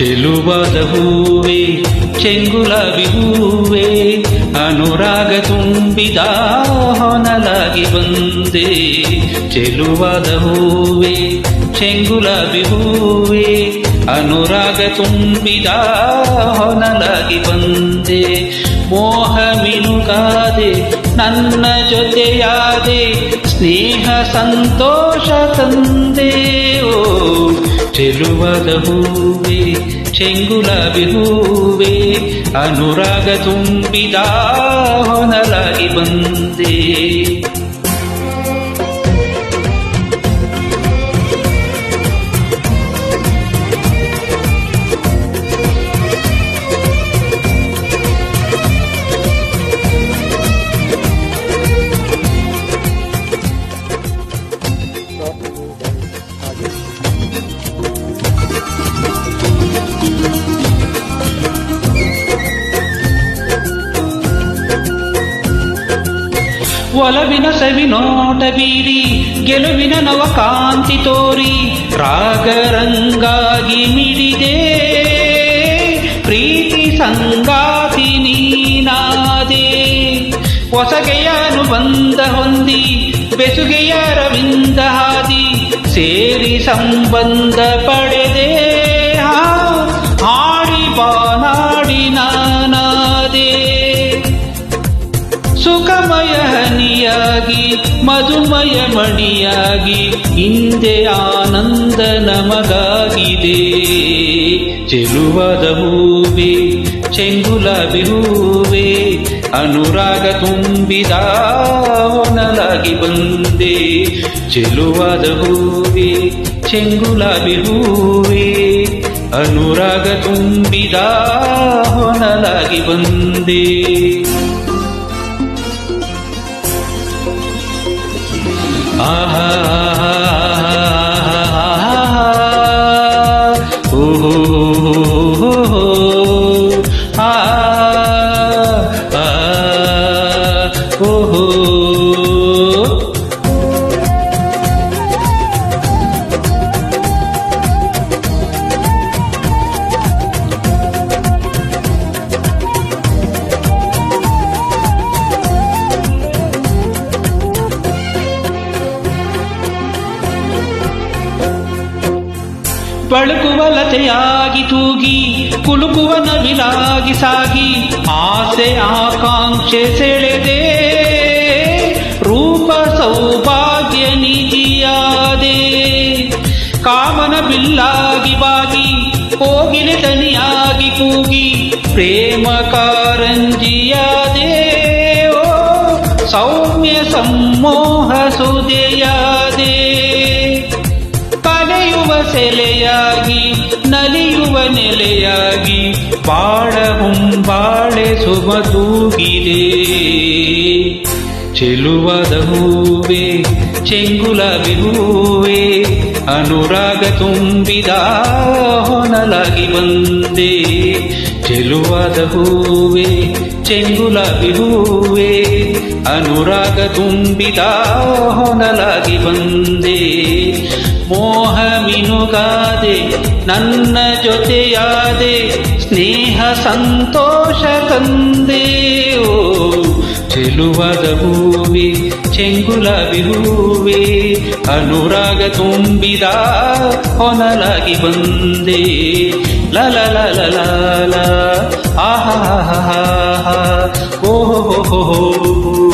ಚೆಲುವಾದ ಹೂವೇ ಚೆಂಗುಲಾಬಿ ಹೂವೇ ಅನುರಾಗ ತುಂಬಿದ ಹೊನಲಾಗಿ ಬಂದೆ. ಚೆಲುವಾದ ಹೂವೇ ಚೆಂಗುಲಾಬಿ ಹೂವೇ ಅನುರಾಗ ತುಂಬಿದ ಹೊನಲಾಗಿ ಬಂದೆ. ಮೋಹ ಮಿನುಗಾದೆ ನನ್ನ ಜೊತೆಯಾದೆ ಸ್ನೇಹ ಸಂತೋಷ ತಂದೆ. ಓ ಚೆಲುವಾದ ಹೂವೇ ಚೆಂಗುಲಾಬಿ ಹೂವೇ ಅನುರಾಗ ತುಂಬಿದ ಹೊನಲಾಗಿ ಬಂದೆ. ಒಲವಿನ ಸವಿನೋಟ ಬೀರಿ ಗೆಲುವಿನ ನವಕಾಂತಿ ತೋರಿ ರಾಗರಂಗಾಗಿ ಮಿಡಿದೆ. ಪ್ರೀತಿ ಸಂಗಾತಿ ನೀನಾದೆ. ಹೊಸಗೆಯ ಅನುಬಂಧ ಹೊಂದಿ ಬೆಸುಗೆಯ ರವಿಂದ ಹಾದಿ ಸೇರಿ ಸಂಬಂಧ ಪಡೆದೆ. ಹಾಡಿ ಬಾನಾಡಿ ನಾನಾದೆ. ಸುಖಮಯ ಹನಿಯಾಗಿ ಮಧುಮಯ ಮಣಿಯಾಗಿ ಹಿಂದೆ ಆನಂದ ನಮಗಾಗಿದೆ. ಚೆಲುವಾದ ಹೂವೇ ಚೆಂಗುಲಾಬಿ ಹೂವೇ ಅನುರಾಗ ತುಂಬಿದ ಹೊನಲಾಗಿ ಬಂದೆ. ಚೆಲುವಾದ ಹೂವೇ ಚೆಂಗುಲಾಬಿ ಹೂವೇ ಅನುರಾಗ ತುಂಬಿದ ಹೊನಲಾಗಿ ಬಂದೆ. ಆಹಾ ಓಹೋ ಆ ಓಹೋ. ಬಳುಕುವ ಲತೆಯಾಗಿ ತೂಗಿ ಕುಲುಕುವ ನವಿಲಾಗಿ ಸಾಗಿ ಆಸೆ ಆಕಾಂಕ್ಷೆ ಸೆಳೆದೆ. ರೂಪ ಸೌಭಾಗ್ಯ ನಿಧಿಯಾದೆ. ಕಾಮನ ಬಿಲ್ಲಾಗಿ ಬಾಗಿ ಕೋಗಿಲೆ ದನಿಯಾಗಿ ಕೂಗಿ ಪ್ರೇಮ ಕಾರಂಜಿಯಾದೆ. ಓ ಸೌಮ್ಯ ಸಮ್ಮೋಹ ಸುದೆಯಾದೆ. ಕಲೆಯುವ ಸೆಲೆಯಾಗಿ ನಲಿಯುವ ನೆಲೆಯಾಗಿ ಬಾಳ ಹೊಂಬಾಳೆ ಸುಮ ತೂಗಿದೆ. ಚೆಲುವಾದ ಹೂವೇ ಚೆಂಗುಲಾಬಿ ಹೂವೇ ಅನುರಾಗ ತುಂಬಿದ ಹೊನಲಾಗಿ ಬಂದೆ. ಚೆಲುವಾದ ಹೂವೇ ಚೆಂಗುಲಾಬಿ ಹೂವೇ ಅನುರಾಗ ತುಂಬಿದ ಹೊನಲಾಗಿ ಬಂದೆ. ಮೋಹ ಮಿನುಗಾದೆ ನನ್ನ ಜೊತೆಯಾದೆ ಸ್ನೇಹ ಸಂತೋಷ ತಂದೆ. ಓ ಚೆಲುವಾದ ಹೂವೇ ಚೆಂಗುಲಾಬಿ ಹೂವೇ ಅನುರಾಗ ತುಂಬಿದ ಹೊನಲಾಗಿ ಬಂದೆ. ಲಲ ಲಲ ಲಲ ಆಹಾ ಓಹೋ.